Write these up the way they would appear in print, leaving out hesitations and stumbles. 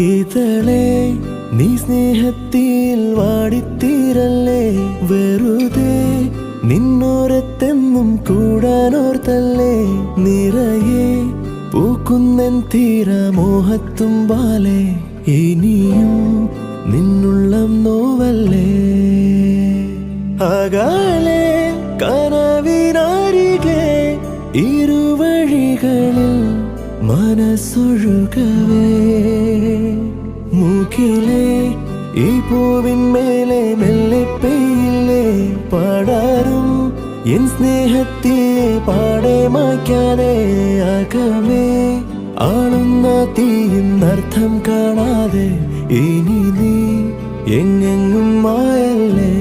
ഇതളെ നീ സ്നേഹത്തിൽ വാടിത്തീരല്ലേ, വെറുതെ നിന്നോരത്തെന്നും കൂടാനോർത്തല്ലേ. നിറയെ പൂക്കുന്നൻ തീരമോഹത്തുമ്പാലെ, ഇനിയും നിന്നുള്ളം നോവല്ലേ. അകലെ കനവിനരികെ ഇരുവഴികളിൽ മനസ്സൊഴുകവേ, മൂക്കിലെ ഈ പൂവിന്മേലെ മെല്ലെ പെയ്യില്ലേ പടരും എൻ സ്നേഹത്തെ പാടെ മായ്ക്കാതെ. അകമേ ആളുന്ന തീയിന്നർത്ഥം കാണാതെ, ഇനി നീ എങ്ങെങ്ങും മായല്ലേ.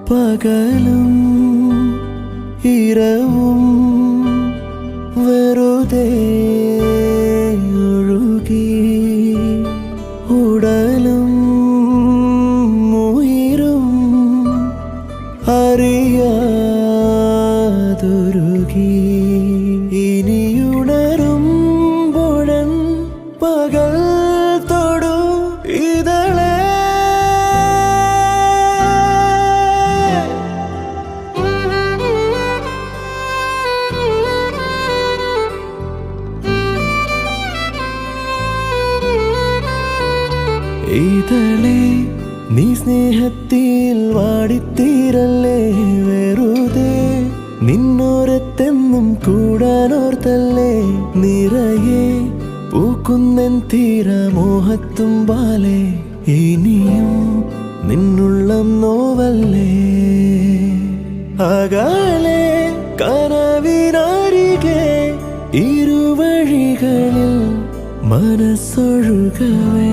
പകലും ഇരവും വെറുതെ ഒഴുകി, ഉടലും ഉയിരും അറിയാതൊരുകി. ഇനിയുണരുമ്പോഴൻ പകൽ തൊടു ഇതളെ. ഇതളെ നീ സ്നേഹത്തിൽ വാടിത്തീരല്ലേ, വെറുതെ നിന്നോരത്തെന്നും കൂടാനോർത്തല്ലേ. നിറയെ പൂക്കുന്നൻ തീരമോഹത്തുമ്പാലെ, ഇനിയും നിന്നുള്ളം നോവല്ലേ. അകലെ കനവിനരികെ ഇരുവഴികളിൽ മനസ്സൊഴുകവേ.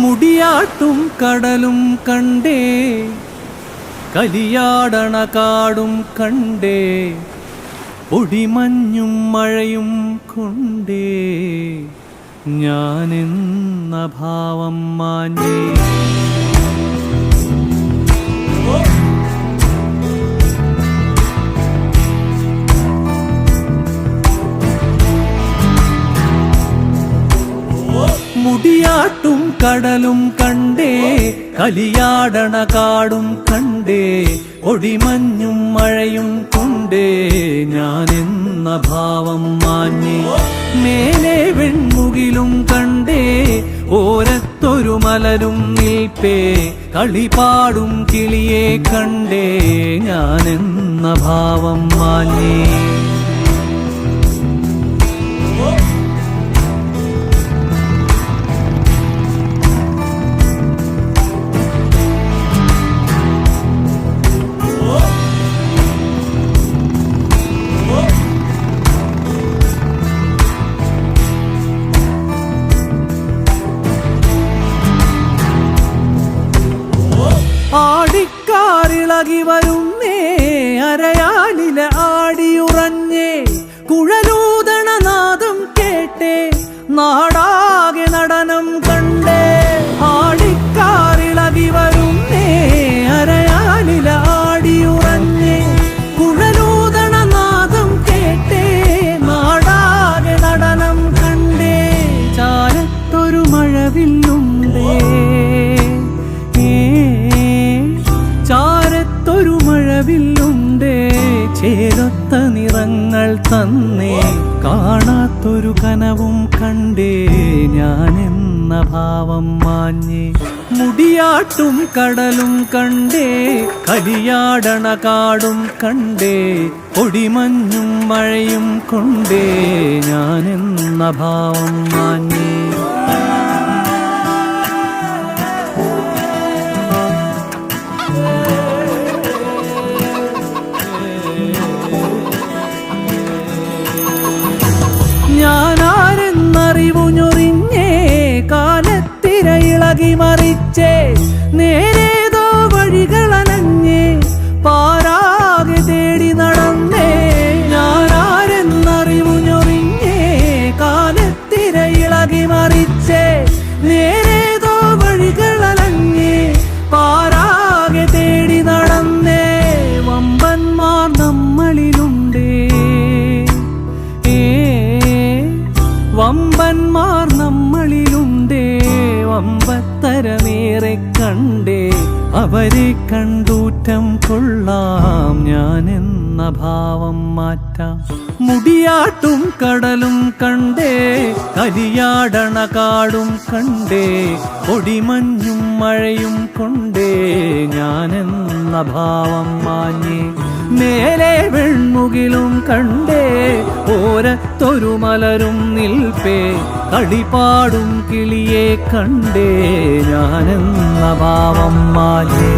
മുടിയാട്ടും കടലും കണ്ടേ, കലിയാടണ കാടും കണ്ടേ, പൊടിമഞ്ഞും മഴയും കൊണ്ടേ ഞാനെന്ന ഭാവം മാഞ്ഞേ. മുടിയാട്ടും കടലും കണ്ടേ, കലിയാടണ കാടും കണ്ടേ, ഒടിമഞ്ഞും മഴയും കൊണ്ടേ ഞാനെന്ന ഭാവം മാഞ്ഞേ. മേലെ വെൺമുകിലും കണ്ടേ, ഓരത്തൊരു മലരും നിൽപ്പേ, കളിപാടും കിളിയെ കണ്ടേ ഞാനെന്ന ഭാവം മാഞ്ഞേ. ആടിക്കാറിളകി വരുന്നേ, അരയാലിലെ ആടിയുറഞ്ഞേ, കുഴലൂതണ നാദം കേട്ടേ, നാടാകെ നടനം കണ്ടേ. ആടി മഴവില്ലുണ്ടേ ചേരൊത്ത നിറങ്ങൾ തന്നേ കാണാത്തൊരു കനവും കണ്ടേ ഞാനെന്ന ഭാവം മാഞ്ഞേ മുടിയാട്ടും കടലും കണ്ടേ കലിയാടണ കാടും കണ്ടേ പൊടിമഞ്ഞും മഴയും കൊണ്ടേ ഞാനെന്ന ഭാവം മാഞ്ഞേ ഞാനാരെന്നറിവു ഞൊറിഞ്ഞേ കാലത്തിര ഇളകി മറിച്ചേ നേരേതോ വഴികളനഞ്ഞേ പാരാകെ തേടി നടന്നേ ഞാനാരെന്നറിവു ഞൊറിഞ്ഞേ കാലത്തിര ഇളകി മറിച്ചേ നേരേതോ വഴികളനഞ്ഞേ പാരാകെ തേടി നടന്നേ വമ്പന്മാർ നമ്മളിലുണ്ടേ വമ്പന്മാർ നമ്മളിലുണ്ടേ വമ്പത്തരമേറെ കണ്ടേ അവരെ കണ്ടൂറ്റം കൊള്ളാം ഞാനെന്ന ഭാവം മാറ്റാം മുടിയാട്ടും കടലും കണ്ടേ കലിയാടണ കാടും കണ്ടേ പൊടിമഞ്ഞും മഴയും കൊണ്ടേ ഞാനെന്ന ഭാവം മാഞ്ഞേ മേലെ വെൺമുകിലും കണ്ടേ ഓരത്തൊരു മലരും നിൽപ്പേ കളിപാടും കിളിയെ കണ്ടേ ഞാനെന്ന ഭാവം മാഞ്ഞേ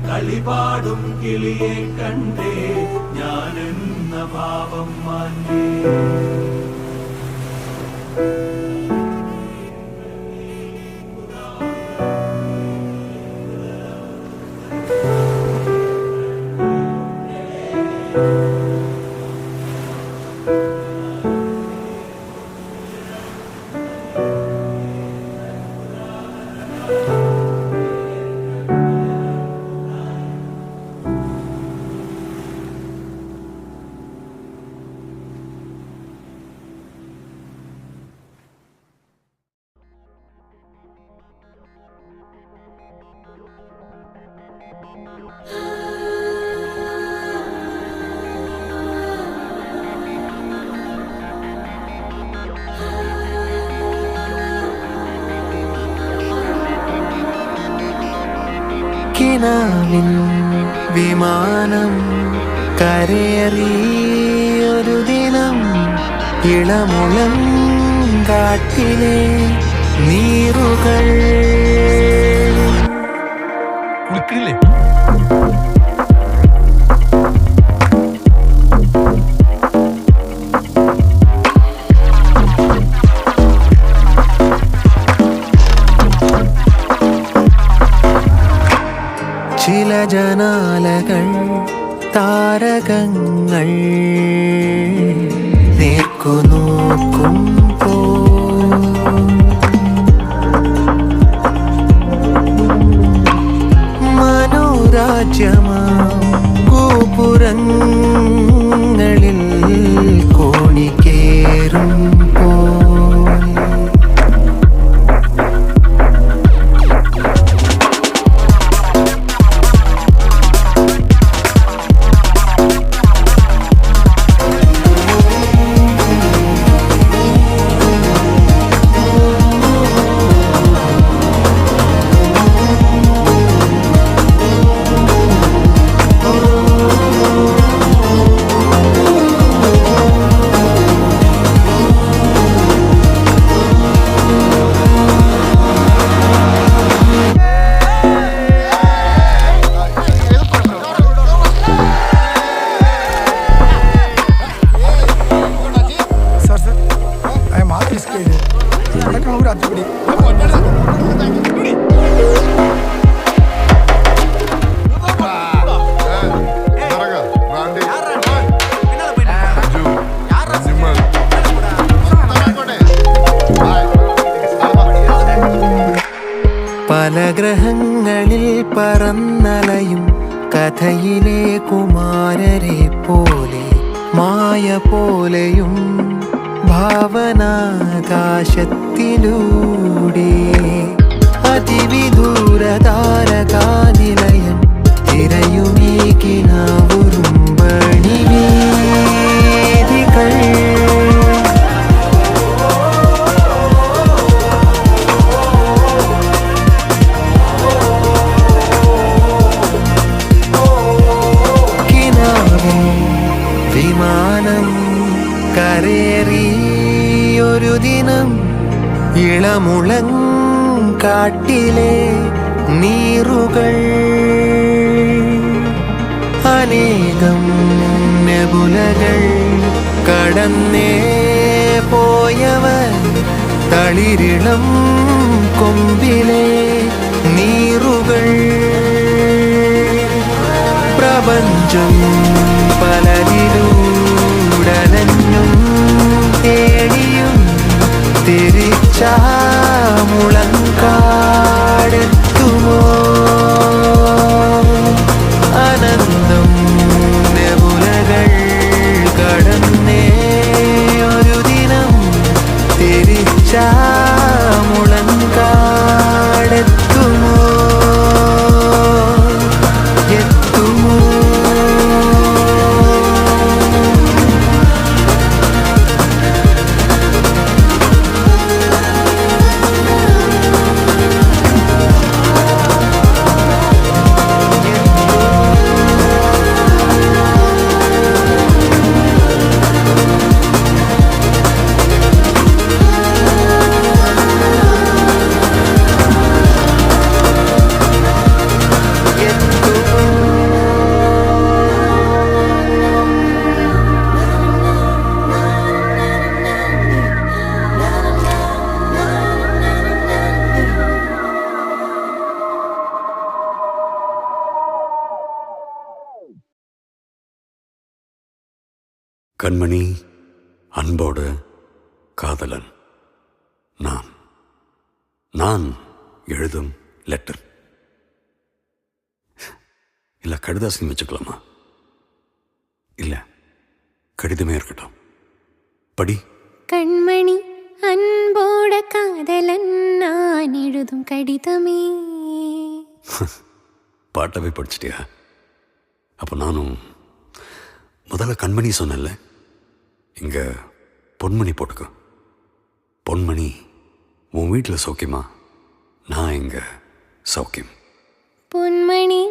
കളിപാടും കിളിയെ കണ്ടേ ഞാനെന്ന ഭാവം മാഞ്ഞേ കിനാവിൻ വിമാനം കരയേറിയൊരു ദിനം ഇളമുളം കാട്ടിലെ നീറുകൾ കുളിക്കില്ലേ ചില ജനാലകൾ താരകങ്ങൾ നേർക്കുനോക്കുമ്പോ മനോരാജ്യമാ ഗോപുരങ്ങളിൽ കോണിക്കേറുമ്പോ പല ഗ്രഹങ്ങളിൽ പറന്നലയും കഥയിലെ കുമാരരെ പോലെ മായ പോലെയും ഭാവനാകാശത്തിലൂടെ അതിവിദൂര താരകാനിലയം തിരയുമീ കിനാവുറുമ്പണി വീഥികൾ വിമാനം കരേറിയൊരു ദിനം ഇളമുളങ്കാട്ടിലെ നീറുകൾ അനേകം നെബുലകൾ കടന്നേ പോയവർ തളിരിളം കൊമ്പിലെ നീറുകൾ പ്രപഞ്ചം പലതിലൂടലഞ്ഞും തേടിയും തിരിച്ചാമുളങ്കാടെത്തുമോ അനന്തം നെബുലകൾ കടന്നേ ഒരു ദിനം തിരിച്ചാമുളങ്കാടെത്തുമോ എത്തുമോ கண்மணி, அன்போடு காதலன் நான். நான் எழுதும் லெட்டர். இல்லை கடிதாசின்னு வச்சுக்கலாமா? இல்லை, கடிதமே இருக்கட்டும். படி. கண்மணி, அன்போட காதலன் நான் எழுதும் கடிதமே. பாட்டவே படிச்சிட்டியா? அப்போ நானும் முதல்ல கண்மணி சொன்னேன்ல, இங்கே பொன்மணி போட்டுக்கோ. பொன்மணி, உன் வீட்டில் சௌக்கியமா? நான் இங்கே சௌக்கியம். பொன்மணி,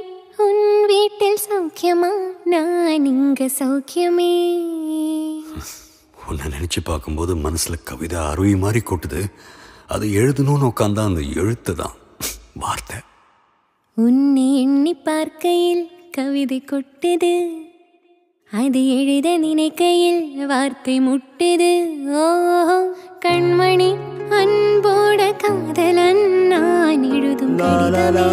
உன் வீட்டில் சௌக்கியமா? நான் இங்க சௌக்கியமே. உன்னை நினச்சி பார்க்கும்போது மனசில் கவிதை அருவி மாதிரி கொட்டுது. அது எழுதணும்னு உட்காந்தா அந்த எழுத்து தான் வார்த்தை. உன்னை எண்ணி பார்க்கையில் கவிதை கொட்டுது, அது எழுத நினைக்கையில் வார்த்தை முட்டுது. ஓஹோ கண்மணி, அன்போட காதலன் நான் எழுதும் கடிதமே.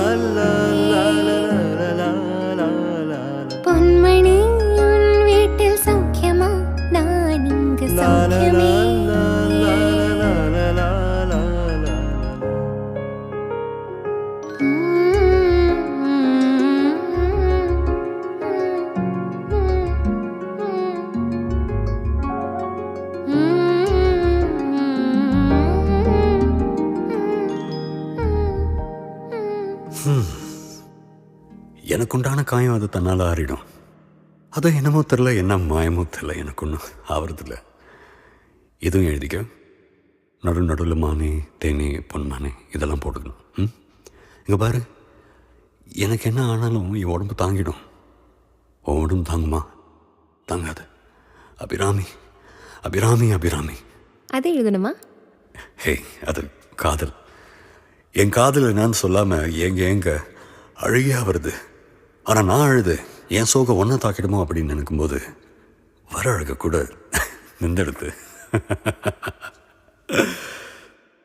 பொன்மணி, உன் வீட்டில் சௌக்கியமா? நான் இங்கு சௌக்கியமே. எனக்குண்டான காயம் அது தன்னால் ஆறிடும். அது என்னமோ தெரில, என்ன மாயமோ தெரில, எனக்கு ஒன்றும் ஆவறதில்ல. இதுவும் எழுதிக்க. நடுவில் மானே, தேனே, பொன்மானே இதெல்லாம் போட்டுக்கணும். இங்கே பாரு, எனக்கு என்ன ஆனாலும் என் உடம்பு தாங்கிடும். உன் உடம்பு தாங்குமா? தாங்காது. அபிராமி, அபிராமி, அபிராமி. அது எழுதணுமா? ஹே, அது காதல். என் காதல் என்னன்னு சொல்லாமல் ஏங்க அழுகியா வருது. ஆனால் நான் அழுது என் சோகம் ஒன்றை தாக்கிடுமோ அப்படின்னு நினைக்கும்போது வர அழுக கூட நின்றெடுத்து.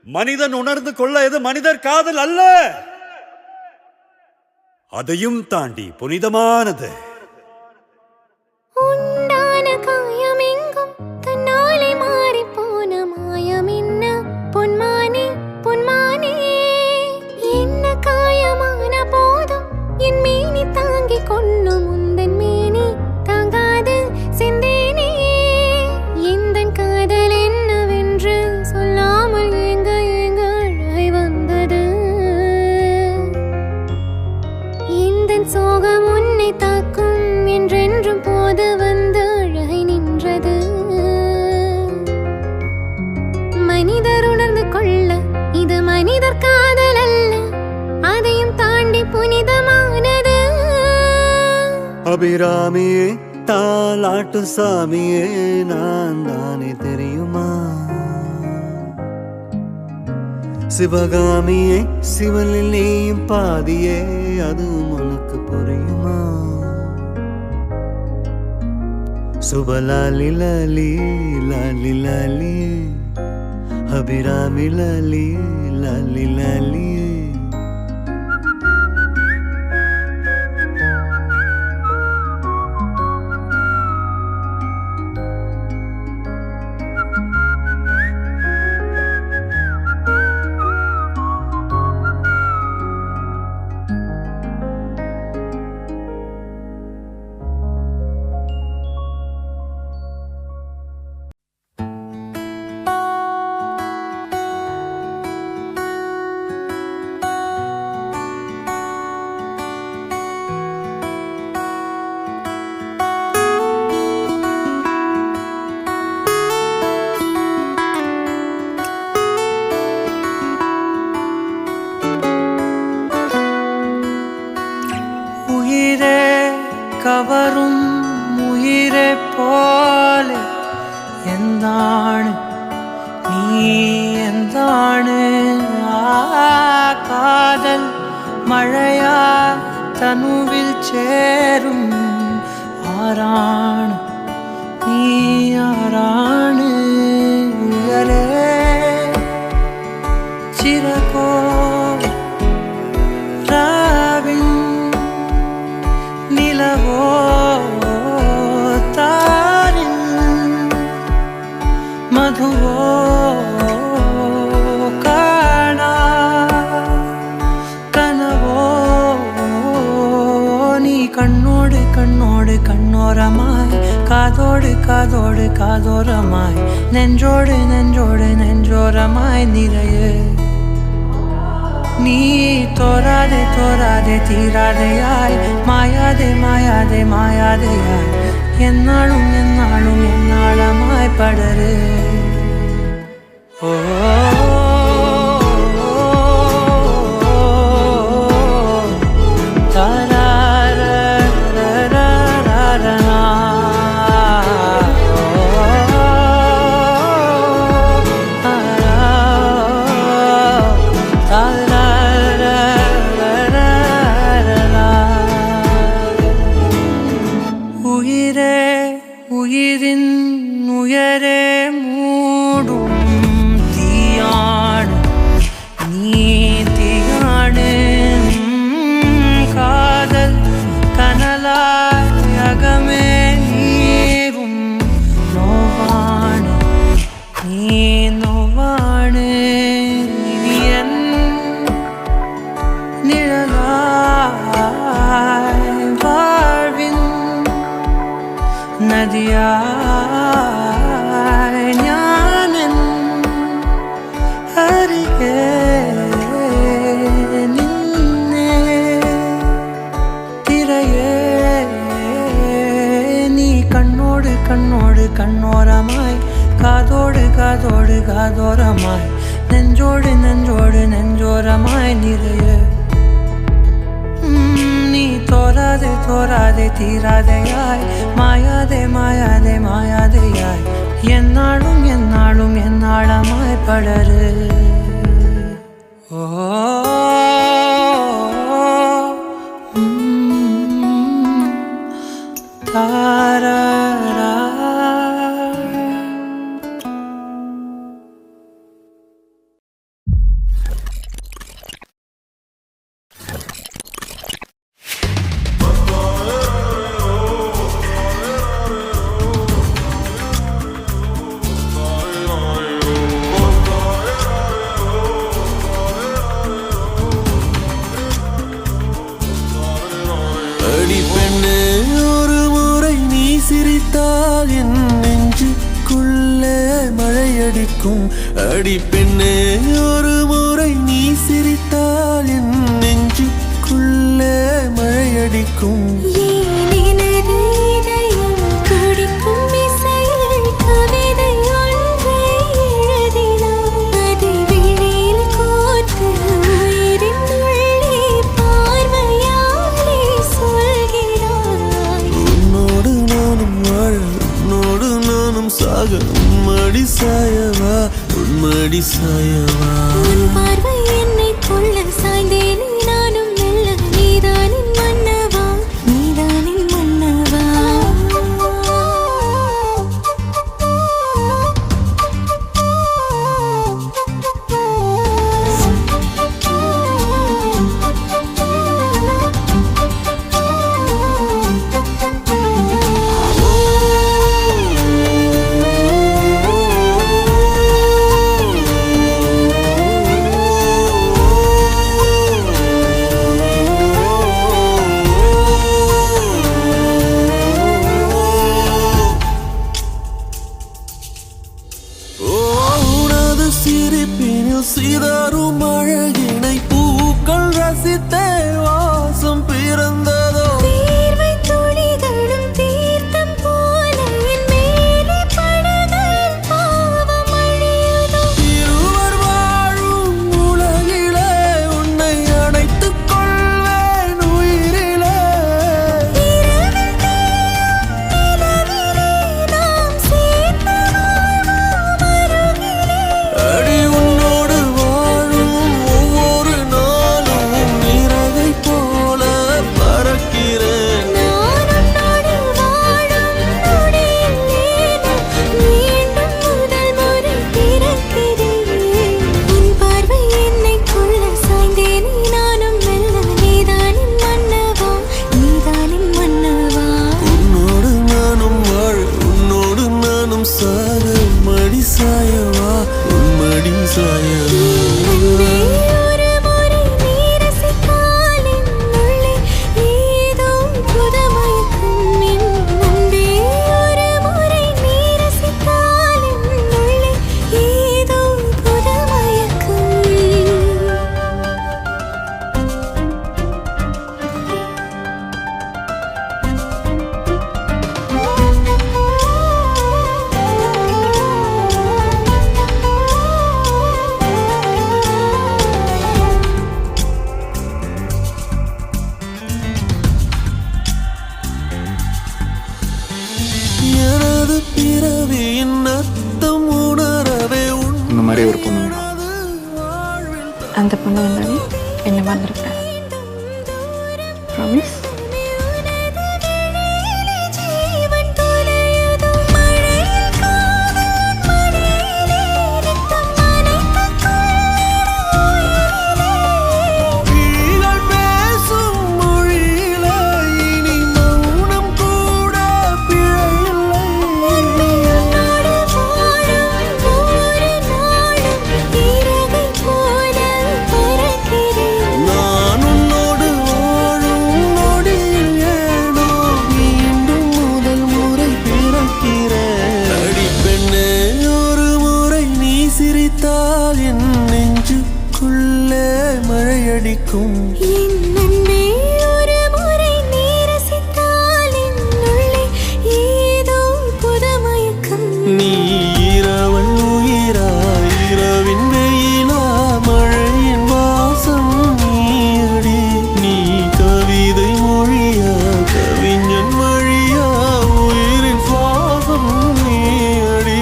மனிதன் உணர்ந்து கொள்ள இது மனிதர் காதல் அல்ல, அதையும் தாண்டி புனிதமானது. உண்டான காயம் எங்கும் தன்னாலே மாறி போன மாயம் என்ன? பொன்மானே, பொன்மானே, என்ன அபிராமியே தாலாட்டு சாமியே நான் தானே தெரியுமா? சிவகாமியே சிவனில் நீயும் பாதியே அதுவும் உனக்கு புரியுமா? சுபலாலி லாலி லாலி லாலி அபிராமி லாலி லாலி லாலி கவரும் உயிரை போல எந்தானு நீ எந்தானு காதல் மழையா தனுவில் சேரும் ஆராணு நீ ஆராணு உயரே சிறகோ நிலவோ தாரின் மதுவோ காணா கனவோ நீ கண்ணோடு கண்ணோடு கண்ணோரமாய் காதோடு காதோடு காதோரமாய் நெஞ்சோடு நெஞ்சோடு நெஞ்சோரமாய் நிறைய நீ தோராதே தோராதே தீராதையாய் மாயாதே மாயாதே மாயாதையாய் என்னாலும் என்னாலும் என்னாளமாய் படரு ஓ உயிரின் உயரே மூடும் தீயாடு நீ தீயாடு காதல் கனலாய் அகமே நீரும் நோவாடு நீ நோவாடு என் நிழலாய் வாழ்வின் നദിയായി ഞാനെൻ അരികെ നിന്നെ തിരയേ നീ കണ്ണോട് കണ്ണോട് കണ്ണോരമായി കാതോട് കാതോട് കാതോരമായി നെഞ്ചോട് നെഞ്ചോട് നെഞ്ചോരമായി നിറയെ നീ തോരാതെ തോരാതെ തീരാതെയായി മായാതെ മായാതെ മായാതെയായി എന്നാളും എന്നാളും എന്നാളമായി പടര് ഓ താരാ அடி பெண்ணே ஒரு முறை நீ சிரித்தால் என் நெஞ்சுக்குள்ளே மழையடிக்கும் சாக உன்மடி சாயவா உன்மடி சாயவா உன் பார்வை என்னை கொள்ள சாய்ந்தேனே நானும் மெல்ல நீதானின் மன்னவா நீதானின் மன்னவா சிரிப்பினில் சிதறும் அழகினை பூக்கள் ரசித்தே வாசம் பிறந்ததோ தீர்வை துளிகளும் தீர்த்தம் போல என் மேலே படுகையில் பாவம் அழியுதோ இருவர் வாழும் உலகிலே உன்னை அணைத்துக் கொள்வேன் உயிரிலே இரவில் தேயும் நிலவிலே நாம் சேர்ந்து வாழ்வோம் அருகிலே அடி உன்னோடு வாழும் ஒவ்வொரு நாளும் இறகை போல பறக்கிறேன் நான் உன்னோடு வாழும் நொடியில் மீண்டும் முதல் முறை பிறக்கிறேன் உன் பார்வை என்னை கொள்ள சாய்ந்தேனே நானும் மெல்ல நீதானின் மன்னவா நீதானின் மன்னவா உன்னோடு நானும் வாழ உன்னோடு நானும் சாக மடி சாயவா உன்மடி சாயவா அன்பே ஒரு முறை நீ ரசித்தால் என் உள்ளே ஏதோ புதுமயக்கம் என் அன்பே ஒரு முறை நீ ரசித்தால் என் உள்ளே ஏதோ புதுமயக்கம் எனது பிறவியின் அர்த்தம் உணரவே இந்த மாதிரி ஒரு பொண்ணு வேணும். அந்த பொண்ணு வந்தாலே என்ன மறந்துருப்பேன். ப்ராமிஸ். ஜீவன் தொலையுதோ மழையில் காதல் மடியிலே நித்தம் நனைத்துக் கிளிகள் பேசும் மொழியிலே இனி மௌனம் கூட பிழையில்லை உன்னோடு வாழும் ஒவ்வொரு நாளும் இறகை போல பறக்கிறேன் நான் உன்னோடு வாழும் நொடியில் ஏனோ மீண்டும் முதல் முறை பிறக்கிறேன் அடி பெண்ணே ஒரு முறை நீ சிரித்தால் என் நெஞ்சுக்குள்ளே மழையடிக்கும் என் அன்பே ஒரு முறை நீ ரசித்தால் என் உள்ளே ஏதோ புதுமயக்கம் நீ இரவல் உயிரா இரவின் வெயிலா மழையின் வாசம் நீயடி நீ கவிதை மொழியா கவிஞன் வழியா உயிரின் சுவாசம் நீயடி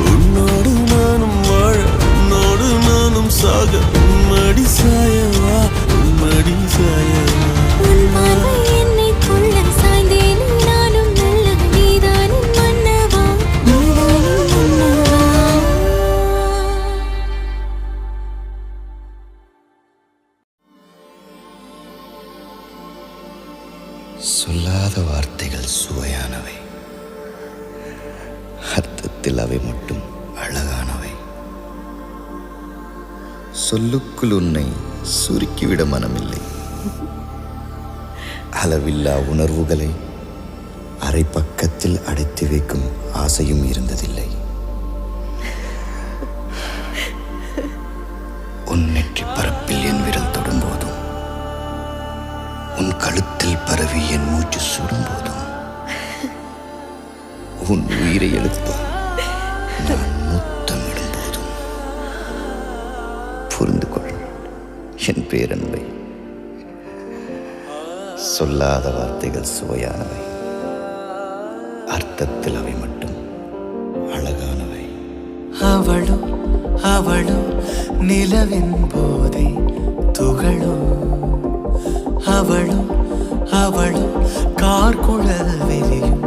உன்னோடு நானும் வாழ உன்னோடு நானும் சாக உன்மடி சாயவா உன்மடி சாயவா உன் பார்வை என்னை கொள்ள சாய்ந்தேனே நானும் மெல்ல நீதானின் மன்னவா நீதானின் மன்னவா சொல்லாத வார்த்தைகள் சுவையானவை, அர்த்தத்தில் அவை மட்டும் அழகானவை. சொல்லுக்குள் உன்னை சுருக்கிவிட மனமில்லை. அளவில்லா உணர்வுகளை அரை பக்கத்தில் அடைத்து வைக்கும் ஆசையும் இருந்ததில்லை. உன் நெற்றி பரப்பில் என் விரல் தொடும்போதும் உன் கழுத்தில் பரவி என் மூச்சு சுடும்போதும் உன் உயிரை எழுப்ப நான் முத்தமிடும் போதும் புரிந்து கொள் என் பேரன்பை. சொல்லாத வார்த்தைகள் சுவையானவை, அர்த்தத்தில் அவை மட்டும் അവളും നിലവിൻ പോതെ തുകളും അവളും അവളും കാർക്കുഴൽ വിരിയും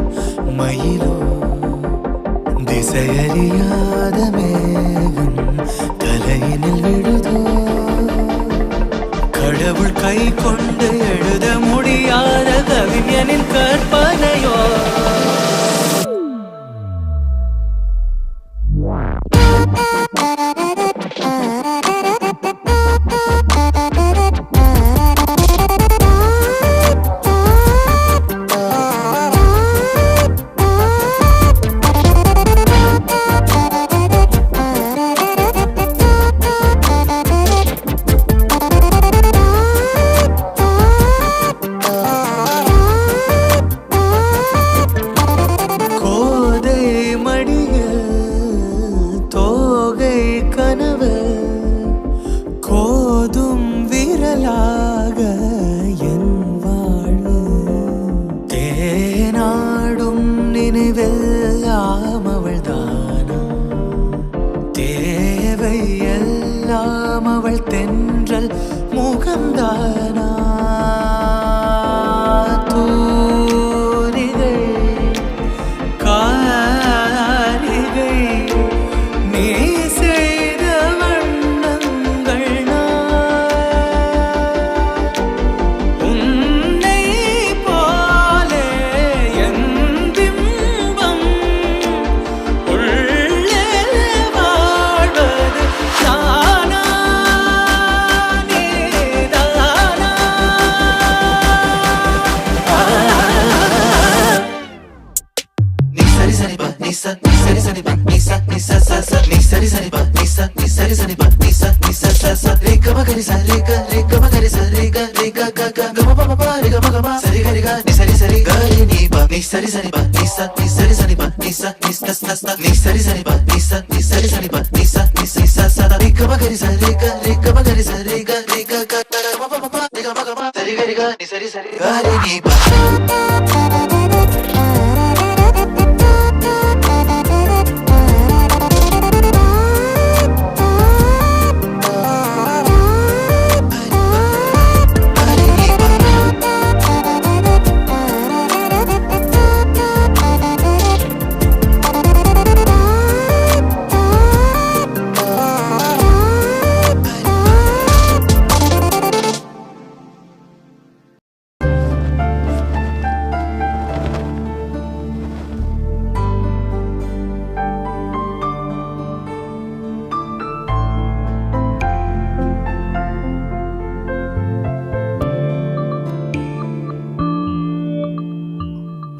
മയിലോ ദിശയറിയാത മേഘം തലയിനിൽ വിടുതോ கடவுள் கை கொண்டு எழுத முடியாத கவிஞனின் கற்பனையோ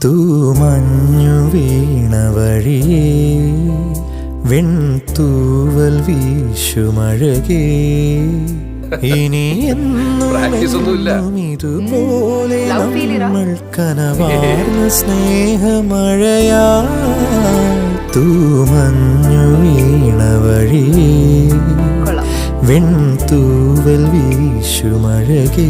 തൂമഞ്ഞു വീണ വഴിയേ വെൺതൂവൽ വീശുമഴകേ ഇനി എന്നും ഇതുപോലെ നമ്മൾ കനവാർന്ന സ്നേഹമഴയാ തൂമഞ്ഞു വീണ വഴിയേ വെൺതൂവൽ വീശുമഴകേ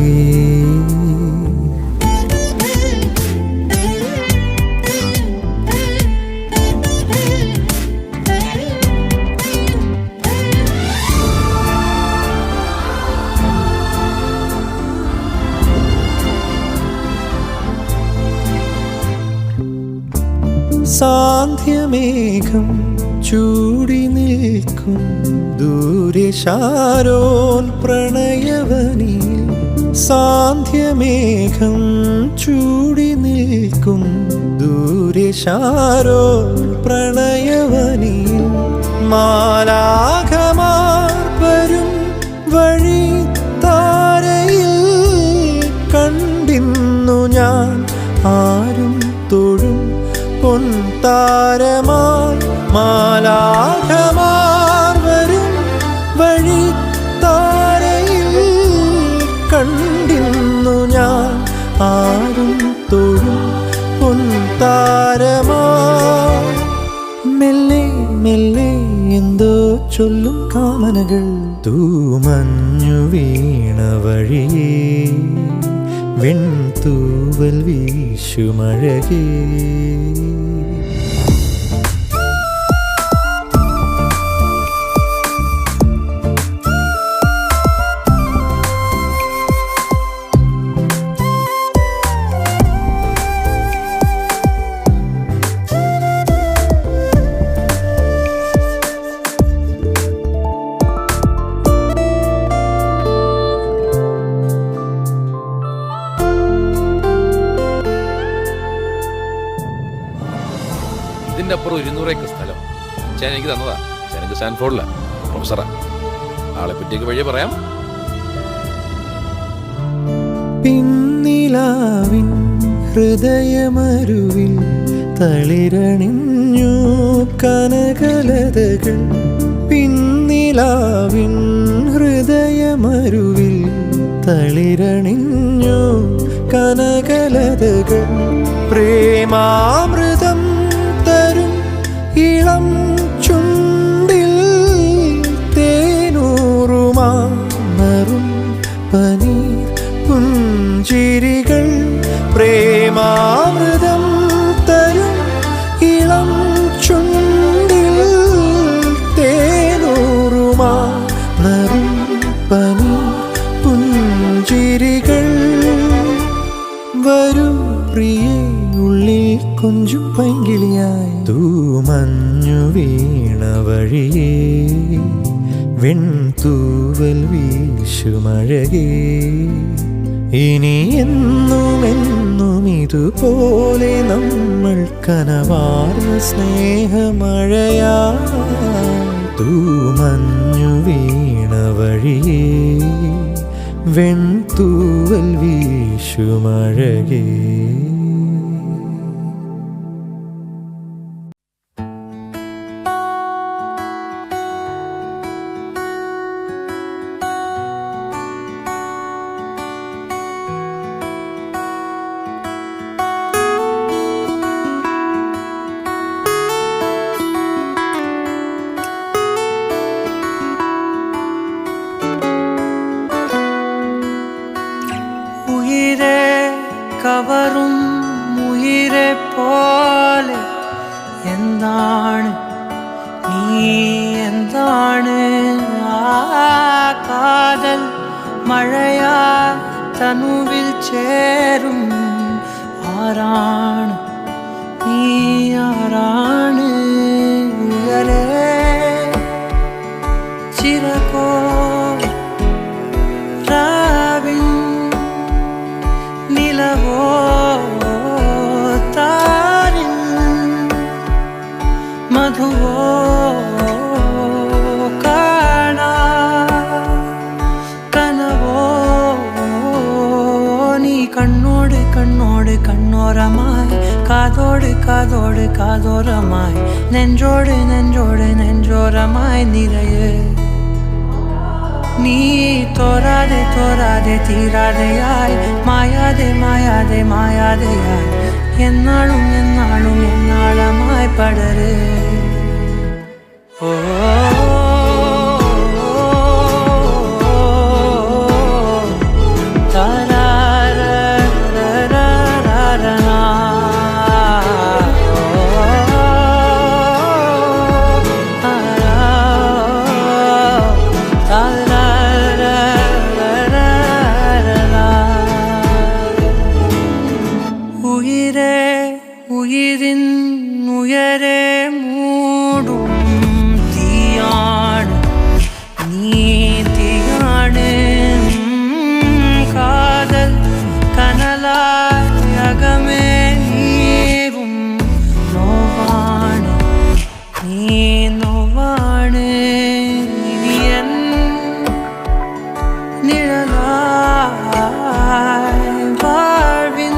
സാന്ധ്യമേഘം ചൂടി നിൽക്കും ദൂരെ ശാരോൻ പ്രണയവനിൽ സാന്ധ്യമേഘം ചൂടി നിൽക്കും ദൂരെ ശാരോൻ പ്രണയവനിൽ മാലാഖമാർ വരും വഴി താരയിൽ കണ്ടിന്നു ഞാൻ ആരും തൊഴും പൊൻതാരമായി മാലാഖമാർ വരും വഴി താരയിൽ കണ്ടിന്നു ഞാൻ ആരും തൊഴും പൊൻതാരമായി മെല്ലെ മെല്ലെ എന്തോ ചൊല്ലും കാമനകൾ തൂമഞ്ഞു വീണ വഴിയേ വെൺതൂവൽ വീശുമഴകേ ഇതിന്റെ അപ്പുറം 200 ഏക്കർ സ്ഥലം അച്ഛൻ എനിക്ക് തന്നതാ. അച്ഛൻ എനിക്ക് സ്റ്റാൻഫോർഡിലാ പ്രൊഫസറാ. ആളെ പറ്റിയൊക്കെ വഴിയെ പറയാം. പിന്നിലാവിൻ ഹൃദയമരുവിൽ തളിരണിഞ്ഞു കനകലതകൾ. പിന്നിലാവിൻ ഹൃദയമരുവിൽ തളിരണിഞ്ഞു കനകലതകൾ. പ്രേമാമൃതം തരും ഇളം ചുണ്ടിൽ തേനൂറുമാറും പനീർ പുഞ്ചിരികൾ. പ്രേമാമൃതം തരും ഇളം ചുണ്ടിൽ തേനൂറുമാറും പനീർ പുഞ്ചിരികൾ. വരൂ പ്രിയേ ഉള്ളിൽ കൊഞ്ചും പൈങ്കിളിയായി തൂമഞ്ഞു വീണ വഴിയേ വെൺതൂവൽ വീശുമഴകേ. ഇനി എന്നും ഇതുപോലെ നമ്മൾ കനവാർന്ന സ്നേഹമഴയാ തൂമഞ്ഞു വീണ വഴിയേ വെൺതൂവൽ വീശുമഴകേ. കവറും ഉയിരെ പോലെ എന്താണ് നീ എന്താണ് ആ കാതൽ മഴയാ തനുവിൽ ചേരും ആരാണ് നീ ആരാണ് ഉയരെ ചിരകോ നിലവോ താരിൽ മധുവോ കാണാ കനവോ നീ കണ്ണോട് കണ്ണോട് കണ്ണോരമായി കാതോട് കാതോട് കാതോരമായി നെഞ്ചോട് നെഞ്ചോട് നെഞ്ചോരമായി നിറയെ നീ തോരാതെ തോരാതെ തീരാതെയായി മായാതെ മായാതെ മായാതെയായി എന്നാളും എന്നാളും എന്നാളമായി പടര്. ഓ ഉയിരിൻ ഉയരെ മൂടും തീയാണ് നീ തീയാണ് കാതൽ കനലായി അകമേ നീറും നോവാണ് നീ നോവാണ് ഇനിയൻ നിഴലായി വാഴ്വിൻ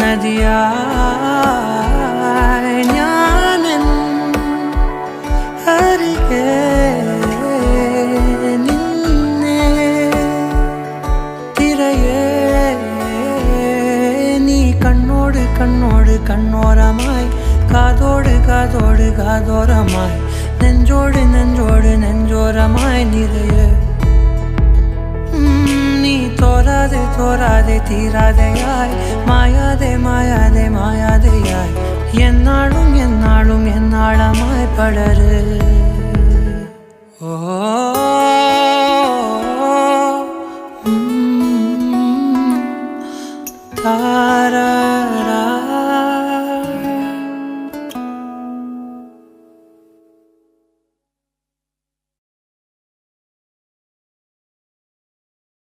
നദിയായി ഞാനൻ അരികെ നിന്നെ തിരയേ നീ കണ്ണോട് കണ്ണോട് കണ്ണോരമായി കാതോട് കാതോട് കാതോരമായി നെഞ്ചോട് നെഞ്ചോട് നെഞ്ചോരമായി നിറയെ നീ തോരാതെ തോരാതെ തീരാതെയായി മായാതെ മായാതെ മായാതെയായി എന്നാളും എന്നാളും എന്നാളമായി പടര്. ഓ